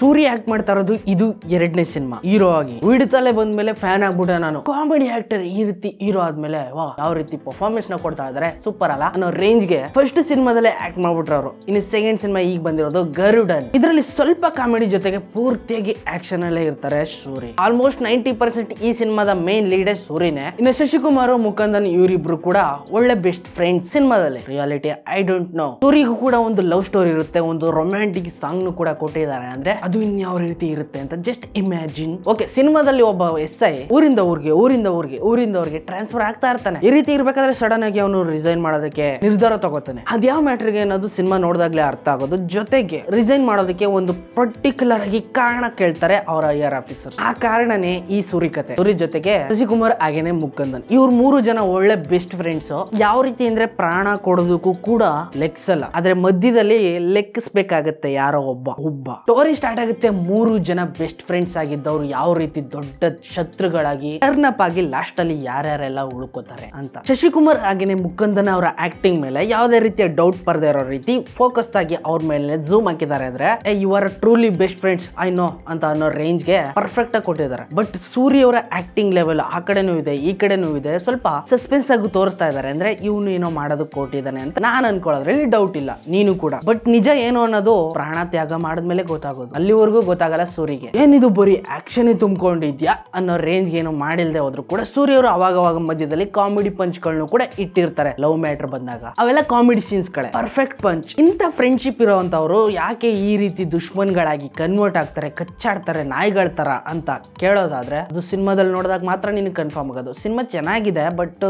Suri act ಮಾಡ್ತಾ ಇರೋದು ಇದು ಎರಡನೇ ಸಿನಿಮಾ ಹೀರೋ ಆಗಿ. ವಿಡಿತಲೆ ಬಂದ್ಮೇಲೆ ಫ್ಯಾನ್ ಆಗ್ಬಿಟ್ಟೆ ನಾನು. ಕಾಮಿಡಿ ಆಕ್ಟರ್ ಈ ರೀತಿ ಹೀರೋ ಆದ್ಮೇಲೆ ವಾ ಯಾವ ರೀತಿ ಪರ್ಫಾರ್ಮೆನ್ಸ್ ನ ಕೊಡ್ತಾ ಇದಾರೆ, ಸೂಪರ್ ಅಲ್ಲ ಅನ್ನೋ ರೇಂಜ್ ಗೆ ಫಸ್ಟ್ ಸಿನಿಮಾದಲ್ಲೇ ಆಕ್ಟ್ ಮಾಡ್ಬಿಟ್ರು ಅವರು. ಇನ್ನು ಸೆಕೆಂಡ್ ಸಿನಿಮಾ ಈಗ ಬಂದಿರೋದು ಗರುಡನ್. ಇದರಲ್ಲಿ ಸ್ವಲ್ಪ ಕಾಮಿಡಿ ಜೊತೆಗೆ ಪೂರ್ತಿಯಾಗಿ ಆಕ್ಷನ್ ಅಲ್ಲೇ ಇರ್ತಾರೆ ಸೂರಿ. ಆಲ್ಮೋಸ್ಟ್ 90% ಈ ಸಿನಿಮಾದ ಮೇನ್ ಲೀಡೇ ಸೂರಿನೇ. ಇನ್ನು ಶಶಿಕುಮಾರ್ ಮುಕಂದನ್ ಇವರಿಬ್ರು ಕೂಡ ಒಳ್ಳೆ ಬೆಸ್ಟ್ ಫ್ರೆಂಡ್ಸ್ ಸಿನಿಮಾದಲ್ಲಿ. Reality I don't know. ಸೂರಿಗೂ ಕೂಡ ಒಂದು ಲವ್ ಸ್ಟೋರಿ ಇರುತ್ತೆ, ಒಂದು ರೊಮ್ಯಾಂಟಿಕ್ ಸಾಂಗ್ ಕೂಡ ಕೊಟ್ಟಿದ್ದಾರೆ. ಅಂದ್ರೆ ಅದು ಇನ್ಯಾವ ರೀತಿ ಇರುತ್ತೆ ಅಂತ ಜಸ್ಟ್ ಇಮ್ಯಾಜಿನ್. ಓಕೆ, ಸಿನಿಮಾದಲ್ಲಿ ಒಬ್ಬ SI ಊರಿಂದ ಊರಿಗೆ ಟ್ರಾನ್ಸ್ಫರ್ ಆಗ್ತಾ ಇರ್ತಾನೆ. ಈ ರೀತಿ ಇರ್ಬೇಕಾದ್ರೆ ಸಡನ್ ಆಗಿ ಅವನು ರಿಸೈನ್ ಮಾಡೋದಕ್ಕೆ ನಿರ್ಧಾರ ತಗೋತಾನೆ. ಅದ್ಯಾವ ಮ್ಯಾಟರ್ಗೆ ಅನ್ನೋದು ಸಿನಿಮಾ ನೋಡಿದಾಗ್ಲೇ ಅರ್ಥ ಆಗೋದು. ಜೊತೆಗೆ ರಿಸೈನ್ ಮಾಡೋದಕ್ಕೆ ಒಂದು ಪರ್ಟಿಕ್ಯುಲರ್ ಆಗಿ ಕಾರಣ ಕೇಳ್ತಾರೆ ಅವರ IR ಆಫೀಸರ್. ಆ ಕಾರಣನೇ ಈ ಸೂರಿ ಕತೆ. ಸೂರಿ ಜೊತೆಗೆ ಶಶಿಕುಮಾರ್ ಹಾಗೇನೆ ಮುಕಂದನ್, ಇವ್ರು 3 ಜನ ಒಳ್ಳೆ ಬೆಸ್ಟ್ ಫ್ರೆಂಡ್ಸ್. ಯಾವ ರೀತಿ ಅಂದ್ರೆ ಪ್ರಾಣ ಕೊಡೋದಕ್ಕೂ ಕೂಡ ಲೆಕ್ಸಲ್ಲ, ಆದ್ರೆ ಮಧ್ಯದಲ್ಲಿ ಲೆಕ್ಕಿಸ್ಬೇಕಾಗತ್ತೆ ಯಾರೋ ಒಬ್ಬ ಸ್ಟೋರಿ ಸ್ಟಾರ್ಟ್ ಆಗುತ್ತೆ. 3 ಜನ ಬೆಸ್ಟ್ ಫ್ರೆಂಡ್ಸ್ ಆಗಿದ್ದವ್ರು ಯಾವ ರೀತಿ ದೊಡ್ಡ ಶತ್ರುಗಳಾಗಿ ಟರ್ನ್ ಅಪ್ ಆಗಿ ಲಾಸ್ಟ್ ಅಲ್ಲಿ ಯಾರ್ಯಾರೆಲ್ಲ ಉಳ್ಕೋತಾರೆ ಅಂತ. ಶಶಿಕುಮಾರ್ ಹಾಗೇನೆ ಮುಕಂದನ್ ಅವರ ಆಕ್ಟಿಂಗ್ ಮೇಲೆ ಯಾವುದೇ ರೀತಿಯ ಡೌಟ್ ಪರದೇ ಇರೋ ರೀತಿ ಫೋಕಸ್ ಆಗಿ ಅವ್ರ ಮೇಲೆ ಝೂಮ್ ಹಾಕಿದ್ದಾರೆ. ಅಂದ್ರೆ you are truly best friends I know ಅಂತ ಅನ್ನೋ ರೇಂಜ್ ಗೆ ಪರ್ಫೆಕ್ಟ್ ಆಗಿ ಕೊಟ್ಟಿದ್ದಾರೆ. ಬಟ್ ಸೂರಿ ಅವರ ಆಕ್ಟಿಂಗ್ ಲೆವೆಲ್ ಆ ಕಡೆನೂ ಇದೆ ಈ ಕಡೆನೂ ಇದೆ, ಸ್ವಲ್ಪ ಸಸ್ಪೆನ್ಸ್ ಆಗಿ ತೋರಿಸ್ತಾ ಇದ್ದಾರೆ. ಅಂದ್ರೆ ಇವನು ಏನೋ ಮಾಡೋದಕ್ಕೆ ಕೊಟ್ಟಿದ್ದಾನೆ ಅಂತ ನಾನು ಅನ್ಕೊಳ್ಳೋದ್ರಲ್ಲಿ ಡೌಟ್ ಇಲ್ಲ, ನೀನು ಕೂಡ. ಬಟ್ ನಿಜ ಏನು ಅನ್ನೋದು ಪ್ರಾಣ ತ್ಯಾಗ ಮಾಡಿದ್ಮೇಲೆ ಗೊತ್ತಾಗೋದು. ಅಲ್ಲಿವರೆಗೂ ಗೊತ್ತಾಗಲ್ಲ ಸೂರಿಗೆ. ಏನಿದು ಬರೀ ಆಕ್ಷನ್ ತುಂಬಿಕೊಂಡಿದ್ಯಾ ಅನ್ನೋ ರೇಂಜ್ ಏನು ಮಾಡಿಲ್ದೆ ಹೋದ್ರು ಕೂಡ ಸೂರಿ ಅವರು ಅವಾಗ ಮಧ್ಯದಲ್ಲಿ ಕಾಮಿಡಿ ಪಂಚ್ ಗಳನ್ನೂ ಕೂಡ ಇಟ್ಟಿರ್ತಾರೆ. ಲವ್ ಮ್ಯಾಟರ್ ಬಂದಾಗ ಅವೆಲ್ಲ ಕಾಮಿಡಿ ಸೀನ್ಸ್ ಗಳೇ ಪರ್ಫೆಕ್ಟ್ ಪಂಚ್. ಇಂತ ಫ್ರೆಂಡ್ಶಿಪ್ ಇರೋಂತವ್ರು ಯಾಕೆ ಈ ರೀತಿ ದುಶ್ಮನ್ಗಳಾಗಿ ಕನ್ವರ್ಟ್ ಆಗ್ತಾರೆ, ಕಚ್ಚಾಡ್ತಾರೆ ನಾಯಿಗಳ ತರ ಅಂತ ಕೇಳೋದಾದ್ರೆ ಅದು ಸಿನಿಮಾದಲ್ಲಿ ನೋಡಿದಾಗ ಮಾತ್ರ ನಿನಗೆ ಕನ್ಫರ್ಮ್ ಆಗೋದು. ಸಿನಿಮಾ ಚೆನ್ನಾಗಿದೆ ಬಟ್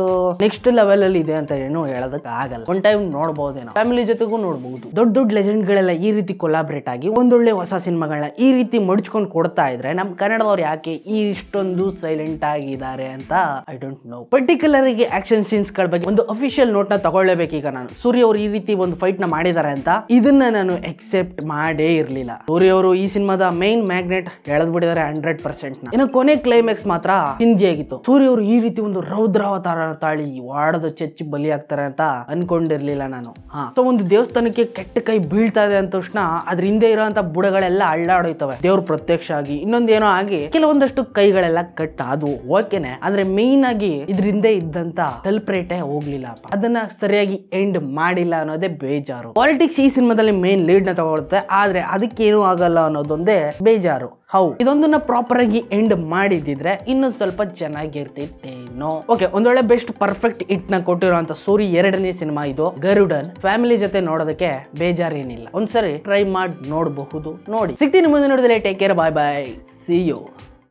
ನೆಕ್ಸ್ಟ್ ಲೆವೆಲ್ ಅಲ್ಲಿ ಇದೆ ಅಂತ ಏನು ಹೇಳೋದಕ್ಕೆ ಆಗಲ್ಲ. ಒನ್ ಟೈಮ್ ನೋಡಬಹುದೇನೋ, ಫ್ಯಾಮಿಲಿ ಜೊತೆಗೂ ನೋಡಬಹುದು. ದೊಡ್ಡ ಲೆಜೆಂಡ್ ಗಳೆಲ್ಲ ಈ ರೀತಿ ಕೊಲಾಬ್ರೇಟ್ ಆಗಿ ಒಂದೊಳ್ಳೆ ಹೊಸ ಸಿನಿಮಾಗಳನ್ನ ಈ ರೀತಿ ಮಡ್ಚ್ಕೊಂಡು ಕೊಡ್ತಾ ಇದ್ರೆ ನಮ್ ಕನ್ನಡದವ್ರು ಯಾಕೆ ಇಷ್ಟೊಂದು ಸೈಲೆಂಟ್ ಆಗಿದ್ದಾರೆ ಅಂತ ಐ ಡೋಂಟ್ ನೋ. ಪರ್ಟಿಕ್ಯುಲರ್ ಆಗಿ ಆಕ್ಷನ್ ಸೀನ್ಸ್ ಗಳ ಬಗ್ಗೆ ಒಂದು ಅಫಿಷಿಯಲ್ ನೋಟ್ ನ ತಗೊಳ್ಳೇಬೇಕೀಗ ನಾನು. ಸೂರ್ಯ ಅವರು ಈ ರೀತಿ ಒಂದು ಫೈಟ್ ನ ಮಾಡಿದ್ದಾರೆ ಅಂತ ಇದನ್ನ ನಾನು ಎಕ್ಸೆಪ್ಟ್ ಮಾಡೇ ಇರ್ಲಿಲ್ಲ. ಸೂರ್ಯ ಅವರು ಈ ಸಿನಿಮಾದ ಮೈನ್ ಮ್ಯಾಗ್ನೆಟ್ ಎಳೆದ್ಬಿಟ್ಟಿದ್ದಾರೆ 100%. ಇನ್ನು ಕೊನೆ ಕ್ಲೈಮ್ಯಾಕ್ಸ್ ಮಾತ್ರ ಹಿಂದಿಯಾಗಿತ್ತು. ಸೂರ್ಯ ಅವರು ಈ ರೀತಿ ಒಂದು ರೌದ್ರಾವತಾರ ತಾಳಿ ವಾಡದು ಚೆಚ್ಚಿ ಬಲಿ ಆಗ್ತಾರೆ ಅಂತ ಅನ್ಕೊಂಡಿರ್ಲಿಲ್ಲ ನಾನು. ಸೊ ಒಂದು ದೇವಸ್ಥಾನಕ್ಕೆ ಕೆಟ್ಟ ಕೈ ಬೀಳ್ತಾ ಇದೆ ಅಂದ ತಕ್ಷಣ ಅದ್ರ ಹಿಂದೆ ಇರೋಂತ ಬುಡಗಳೆಲ್ಲ ಅಳ್ಳಾಡೋಯ್ತವೆ. ದೇವ್ರ ಪ್ರತ್ಯಕ್ಷ ಆಗಿ ಇನ್ನೊಂದೇನೋ ಆಗಿ ಕೆಲವೊಂದಷ್ಟು ಕೈಗಳೆಲ್ಲ ಕಟ್ ಅದು ಓಕೆನೆ, ಆದ್ರೆ ಮೇನ್ ಆಗಿ ಇದ್ರಿಂದ ಇದ್ದಂತ ಕಲ್ಪ್ರೇಟೇ ಹೋಗ್ಲಿಲ್ಲ. ಅದನ್ನ ಸರಿಯಾಗಿ ಎಂಡ್ ಮಾಡಿಲ್ಲ ಅನ್ನೋದೇ ಬೇಜಾರು. ಪಾಲಿಟಿಕ್ಸ್ ಈ ಸಿನಿಮಾದಲ್ಲಿ ಮೇನ್ ಲೀಡ್ ನ ತಗೊಳುತ್ತೆ, ಆದ್ರೆ ಅದಕ್ಕೇನು ಆಗಲ್ಲ ಅನ್ನೋದೊಂದೇ ಬೇಜಾರು. ಇದೊಂದನ್ನ ಪ್ರಾಪರ್ ಆಗಿ ಎಂಡ್ ಮಾಡಿದ್ರೆ ಇನ್ನೂ ಸ್ವಲ್ಪ ಚೆನ್ನಾಗಿರ್ತಿತ್ತೇನೋ. ಓಕೆ, ಒಂದೊಳ್ಳೆ ಬೆಸ್ಟ್ ಪರ್ಫೆಕ್ಟ್ ಹಿಟ್ ನ ಕೊಟ್ಟಿರುವಂತ ಸೂರಿ 2ನೇ ಸಿನಿಮಾ ಇದು ಗರುಡನ್. ಫ್ಯಾಮಿಲಿ ಜೊತೆ ನೋಡೋದಕ್ಕೆ ಬೇಜಾರೇನಿಲ್ಲ, ಒಂದ್ಸರಿ ಟ್ರೈ ಮಾಡಿ ನೋಡಬಹುದು. ನೋಡಿ, ಸಿಗ್ತೀನಿ ಮುಂದೆ ನೋಡಿದ್ರೆ. Take care, bye bye, see you.